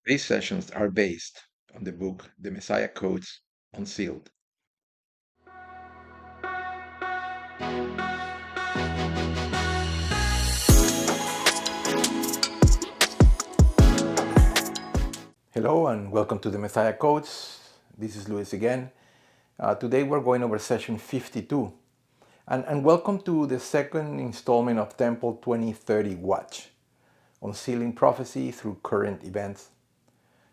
These sessions are based on the book The Messiah Codes Unsealed. Hello and welcome to the Messiah Codes. This is Luis again. Today we're going over session 52. And welcome to the second installment of Temple 2030 Watch, Unsealing Prophecy Through Current Events,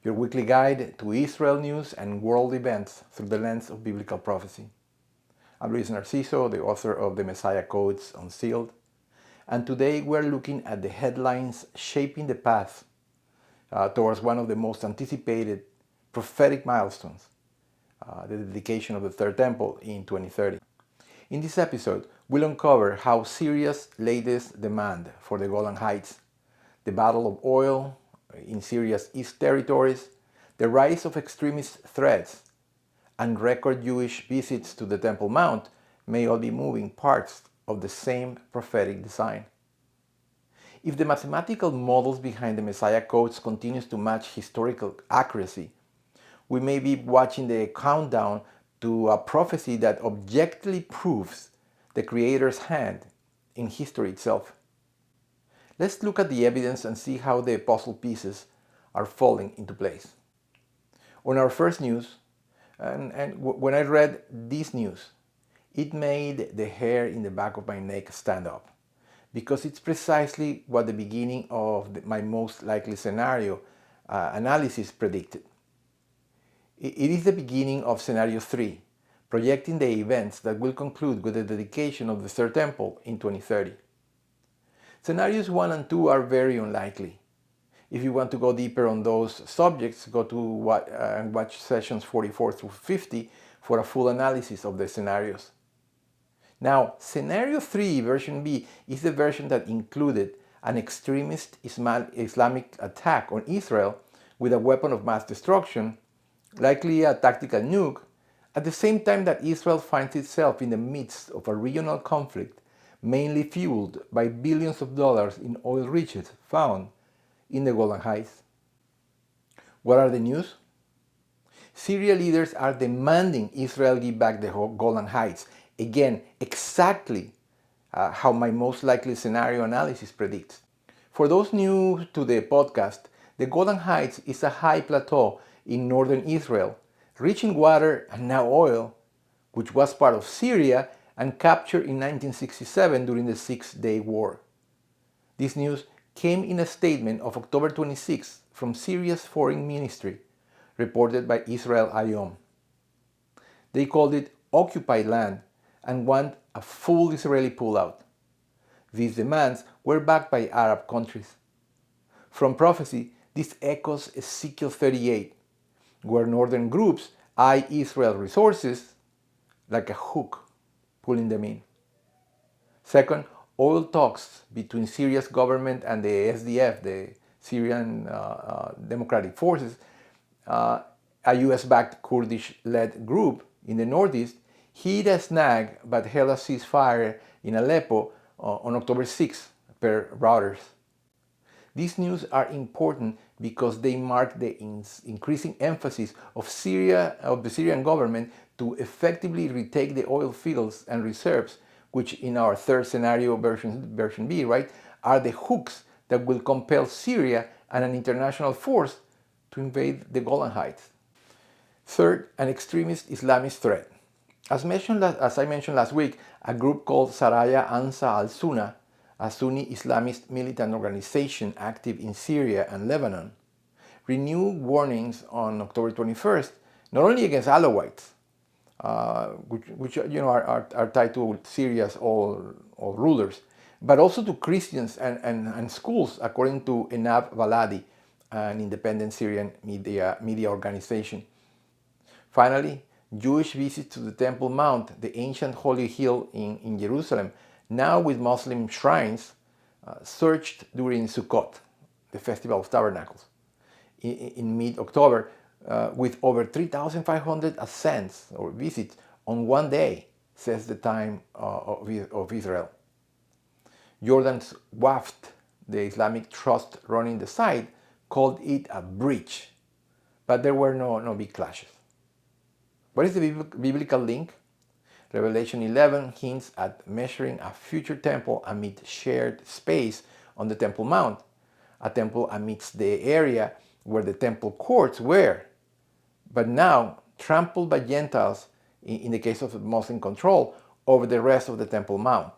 your weekly guide to Israel news and world events through the lens of biblical prophecy. I'm Luis Narciso, the author of The Messiah Codes Unsealed, and today we're looking at the headlines shaping the path towards one of the most anticipated prophetic milestones, the dedication of the Third Temple in 2030. In this episode, we'll uncover how Syria's latest demand for the Golan Heights, the battle of oil in Syria's east territories, the rise of extremist threats, and record Jewish visits to the Temple Mount may all be moving parts of the same prophetic design. If the mathematical models behind the Messiah codes continues to match historical accuracy, we may be watching the countdown to a prophecy that objectively proves the Creator's hand in history itself. Let's look at the evidence and see how the puzzle pieces are falling into place. On our first news, when I read this news, it made the hair in the back of my neck stand up, because it's precisely what the beginning of my most likely scenario analysis predicted. It is the beginning of scenario 3, projecting the events that will conclude with the dedication of the Third Temple in 2030. Scenarios 1 and 2 are very unlikely. If you want to go deeper on those subjects, go to and watch sessions 44 through 50 for a full analysis of the scenarios. Now, scenario 3, version B, is the version that included an extremist Islamic attack on Israel with a weapon of mass destruction, likely a tactical nuke, at the same time that Israel finds itself in the midst of a regional conflict mainly fueled by billions of dollars in oil riches found in the Golan Heights. What are the news? Syria leaders are demanding Israel give back the Golan Heights. Again, exactly how my most likely scenario analysis predicts. For those new to the podcast, the Golan Heights is a high plateau in northern Israel, rich in water and now oil, which was part of Syria and captured in 1967 during the Six-Day War. This news came in a statement of October 26 from Syria's foreign ministry, reported by Israel Ayom. They called it occupied land and want a full Israeli pullout. These demands were backed by Arab countries. From prophecy, this echoes Ezekiel 38, where northern groups eye Israel resources like a hook, pulling them in. Second, oil talks between Syria's government and the SDF, the Syrian Democratic Forces, a US-backed Kurdish-led group in the northeast, hit a snag but held a ceasefire in Aleppo on October 6, per Reuters. These news are important because they mark the increasing emphasis of the Syrian government to effectively retake the oil fields and reserves, which in our third scenario, version B, right, are the hooks that will compel Syria and an international force to invade the Golan Heights. Third, an extremist Islamist threat. As I mentioned last week, a group called Saraya Ansar al-Sunna, a Sunni Islamist militant organization active in Syria and Lebanon, renewed warnings on October 21st, not only against Alawites, which are tied to Syria's all rulers, but also to Christians and schools, according to Enab Valadi, an independent Syrian media organization. Finally, Jewish visits to the Temple Mount, the ancient holy hill in Jerusalem, now with Muslim shrines, surged during Sukkot, the Festival of Tabernacles, in mid-October, with over 3,500 ascents or visits on one day, says the Time of Israel. Jordan's Waft, the Islamic trust running the site, called it a breach, but there were no big clashes. What is the biblical link? Revelation 11 hints at measuring a future temple amid shared space on the Temple Mount, a temple amidst the area where the temple courts were, but now trampled by Gentiles, in the case of Muslim control, over the rest of the Temple Mount.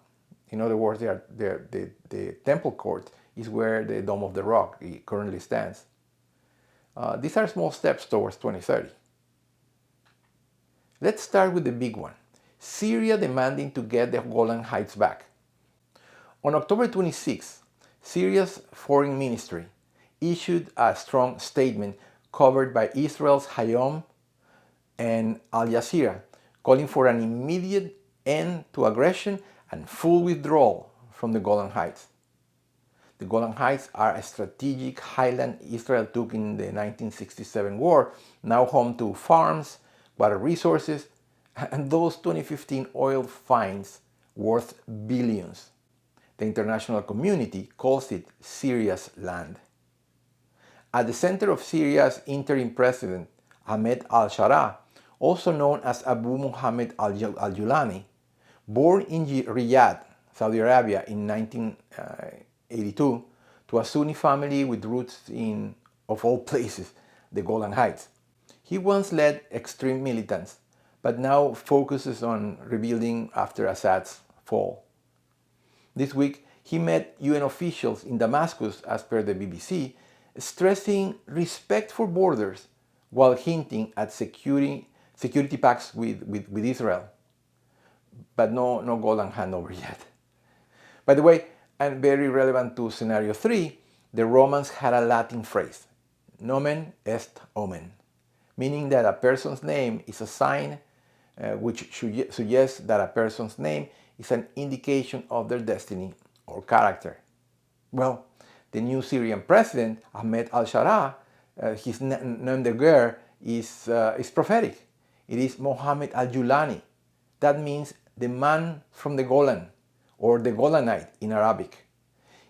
In other words, the temple court is where the Dome of the Rock currently stands. These are small steps towards 2030. Let's start with the big one. Syria demanding to get the Golan Heights back. On October 26, Syria's foreign ministry issued a strong statement covered by Israel's Hayom and Al Jazeera, calling for an immediate end to aggression and full withdrawal from the Golan Heights. The Golan Heights are a strategic highland Israel took in the 1967 war, now home to farms, water resources, and those 2015 oil finds worth billions. The international community calls it Syria's land. At the center of Syria's interim president, Ahmed al-Sharaa, also known as Abu Mohammad al-Julani, born in Riyadh, Saudi Arabia in 1982, to a Sunni family with roots in, of all places, the Golan Heights. He once led extreme militants, but now focuses on rebuilding after Assad's fall. This week, he met UN officials in Damascus, as per the BBC, stressing respect for borders while hinting at security pacts with Israel. But no Golan handover yet. By the way, and very relevant to scenario 3, the Romans had a Latin phrase, nomen est omen, meaning that a person's name is a sign which suggests that a person's name is an indication of their destiny or character. Well, the new Syrian president, Ahmed al-Sharaa, his nom de guerre is prophetic. It is Mohammad al-Julani. That means the man from the Golan, or the Golanite in Arabic.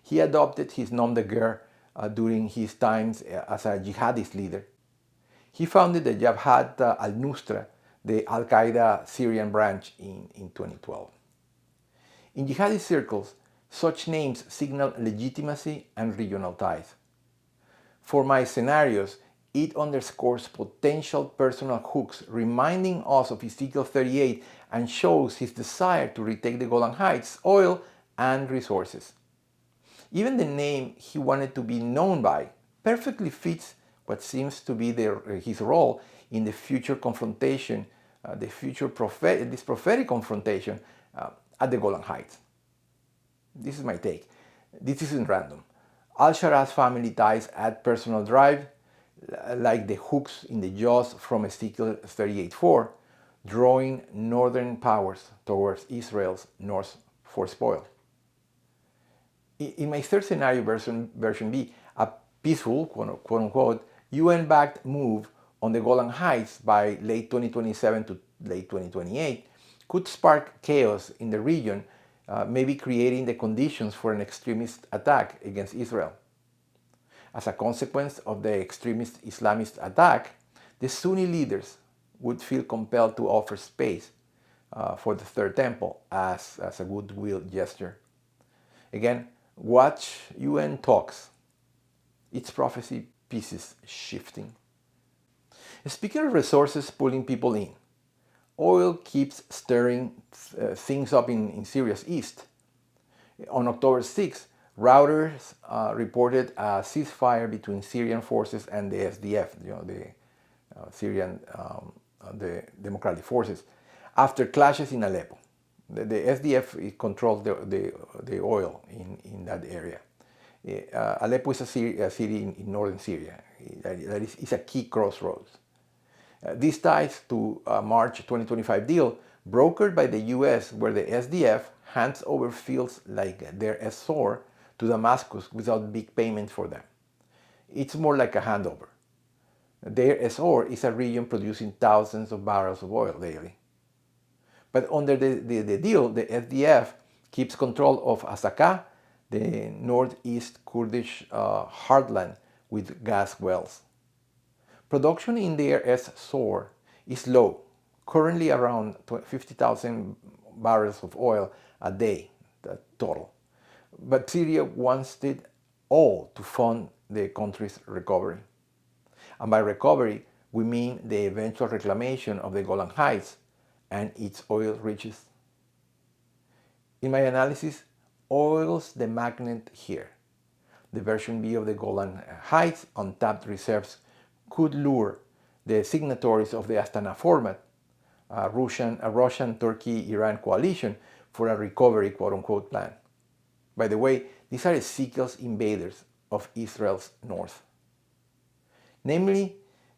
He adopted his nom de guerre during his times as a jihadist leader. He founded the Jabhat al-Nusra, the al-Qaeda Syrian branch, in 2012. In jihadist circles, such names signal legitimacy and regional ties. For my scenarios, it underscores potential personal hooks, reminding us of Ezekiel 38 and shows his desire to retake the Golan Heights, oil, and resources. Even the name he wanted to be known by perfectly fits what seems to be his role in the future confrontation, this prophetic confrontation at the Golan Heights. This is my take. This isn't random. Al-Sharaa's family ties add personal drive, like the hooks in the jaws from Ezekiel 38:4, drawing northern powers towards Israel's north for spoil. In my third scenario, version B, a peaceful, quote-unquote, UN-backed move on the Golan Heights by late 2027 to late 2028 could spark chaos in the region, maybe creating the conditions for an extremist attack against Israel. As a consequence of the extremist Islamist attack, the Sunni leaders would feel compelled to offer space for the Third Temple as a goodwill gesture. Again, watch UN talks. Its prophecy pieces shifting. Speaking of resources pulling people in, oil keeps stirring things up in Syria's east. On October 6, Reuters reported a ceasefire between Syrian forces and the SDF, the Syrian the Democratic Forces, after clashes in Aleppo. The SDF controls the oil in that area. Aleppo is a city in northern Syria. That is a key crossroads. This ties to a March 2025 deal brokered by the US, where the SDF hands over fields like Deir ez-Zor to Damascus without big payment for them. It's more like a handover. Deir ez-Zor is a region producing thousands of barrels of oil daily. But under the deal, the SDF keeps control of Asaka, the northeast Kurdish heartland, with gas wells. Production in the Es Sor is low, currently around 50,000 barrels of oil a day, total. But Syria wants it all to fund the country's recovery. And by recovery, we mean the eventual reclamation of the Golan Heights and its oil riches. In my analysis, oil's the magnet here. The version B of the Golan Heights untapped reserves could lure the signatories of the Astana format, a Russian, Turkey, Iran coalition for a recovery quote-unquote plan. By the way, these are Ezekiel's invaders of Israel's north. Namely,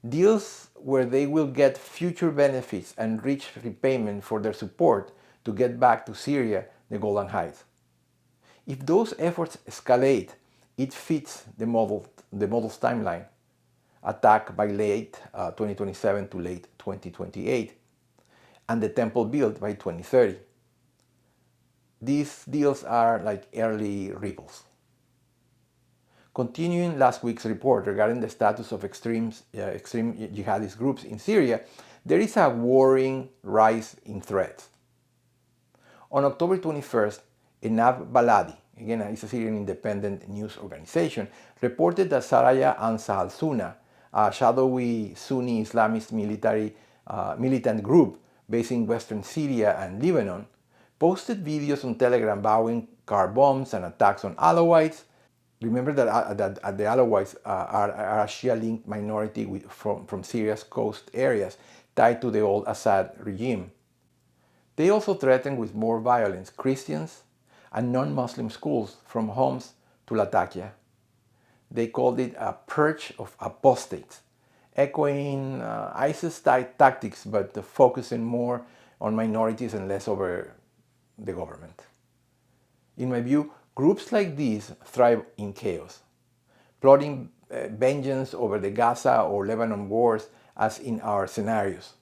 deals where they will get future benefits and rich repayment for their support to get back to Syria, the Golan Heights. If those efforts escalate, it fits the model's timeline, attack by late 2027 to late 2028, and the temple built by 2030. These deals are like early rebels. Continuing last week's report regarding the status of extreme jihadist groups in Syria, there is a worrying rise in threats. On October 21st, Enab Baladi, again it's a Syrian independent news organization, reported that Saraya Ansar al-Sunna, a shadowy Sunni Islamist militant group based in western Syria and Lebanon, posted videos on Telegram vowing car bombs and attacks on Alawites. Remember that the Alawites are a Shia-linked minority from Syria's coast areas tied to the old Assad regime. They also threatened with more violence Christians and non-Muslim schools from Homs to Latakia. They called it a purge of apostates, echoing ISIS-type tactics but focusing more on minorities and less over the government. In my view, groups like these thrive in chaos, plotting vengeance over the Gaza or Lebanon wars as in our scenarios.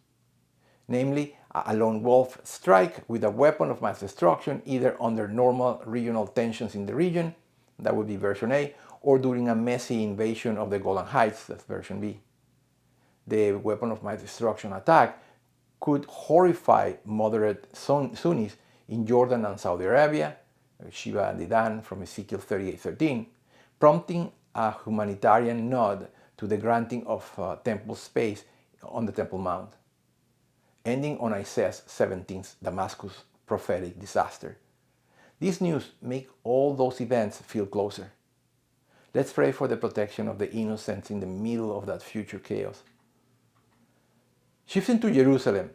Namely, a lone wolf strike with a weapon of mass destruction either under normal regional tensions in the region, that would be version A, or during a messy invasion of the Golan Heights, that's version B. The weapon of mass destruction attack could horrify moderate Sunnis in Jordan and Saudi Arabia, Shiva and Dedan from Ezekiel 38:13, prompting a humanitarian nod to the granting of temple space on the Temple Mount, ending on Isaiah 17's Damascus prophetic disaster. These news make all those events feel closer. Let's pray for the protection of the innocents in the middle of that future chaos. Shifting to Jerusalem,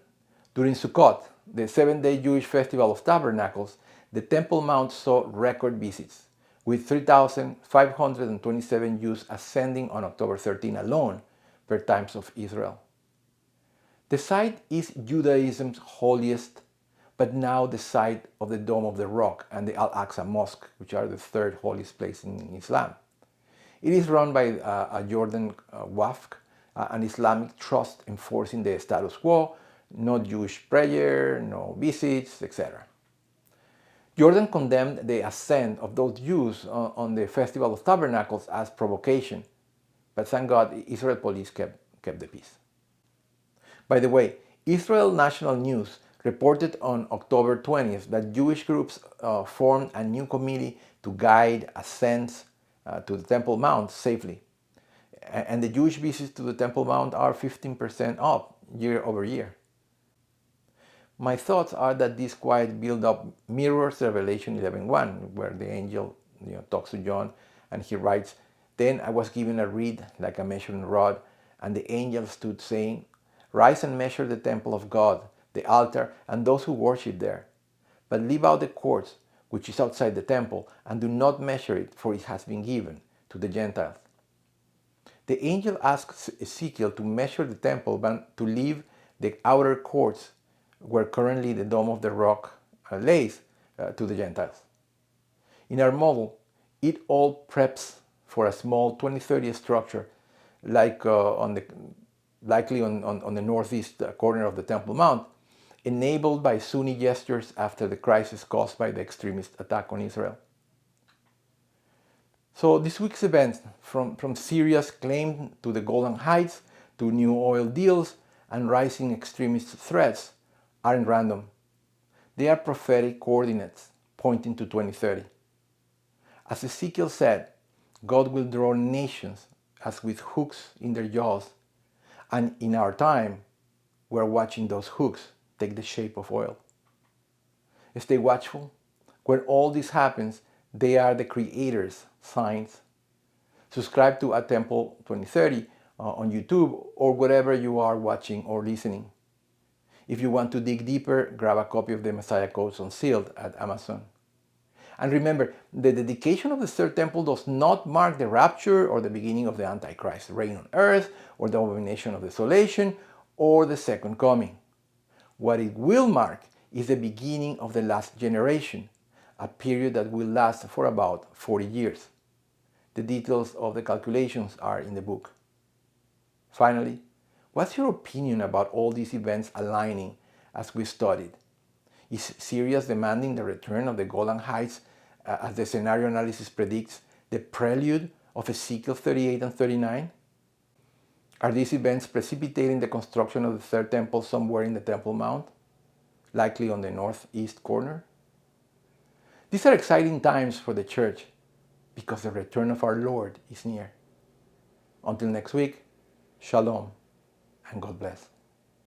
during Sukkot, the 7-day Jewish Festival of Tabernacles, the Temple Mount saw record visits, with 3,527 Jews ascending on October 13 alone per Times of Israel. The site is Judaism's holiest, but now the site of the Dome of the Rock and the Al-Aqsa Mosque, which are the third holiest place in Islam. It is run by a Jordan Waqf, an Islamic trust enforcing the status quo, no Jewish prayer, no visits, etc. Jordan condemned the ascent of those Jews on the Festival of Tabernacles as provocation, but thank God Israel police kept the peace. By the way, Israel National News reported on October 20th that Jewish groups formed a new committee to guide ascents to the Temple Mount safely. And the Jewish visits to the Temple Mount are 15% up year over year. My thoughts are that this quiet build-up mirrors Revelation 11:1, where the angel talks to John and he writes, "Then I was given a reed like a measuring rod, and the angel stood saying, 'Rise and measure the temple of God, the altar, and those who worship there. But leave out the courts, which is outside the temple, and do not measure it, for it has been given to the Gentiles.'" The angel asks Ezekiel to measure the temple, but to leave the outer courts, where currently the Dome of the Rock lays, to the Gentiles. In our model, it all preps for a small 2030 structure, like likely on the northeast corner of the Temple Mount, enabled by Sunni gestures after the crisis caused by the extremist attack on Israel. So this week's events, from Syria's claim to the Golan Heights to new oil deals and rising extremist threats, aren't random. They are prophetic coordinates pointing to 2030. As Ezekiel said, God will draw nations as with hooks in their jaws, and in our time, we're watching those hooks take the shape of oil. Stay watchful. When all this happens, they are the Creator's signs. Subscribe to A Temple 2030 on YouTube or wherever you are watching or listening. If you want to dig deeper, grab a copy of the Messiah Codes Unsealed at Amazon. And remember, the dedication of the third temple does not mark the rapture or the beginning of the Antichrist reign on earth or the abomination of desolation or the second coming. What it will mark is the beginning of the last generation, a period that will last for about 40 years. The details of the calculations are in the book. Finally, what's your opinion about all these events aligning as we studied? Is Syria demanding the return of the Golan Heights as the scenario analysis predicts the prelude of Ezekiel 38 and 39? Are these events precipitating the construction of the third temple somewhere in the Temple Mount, likely on the northeast corner? These are exciting times for the church because the return of our Lord is near. Until next week, shalom and God bless.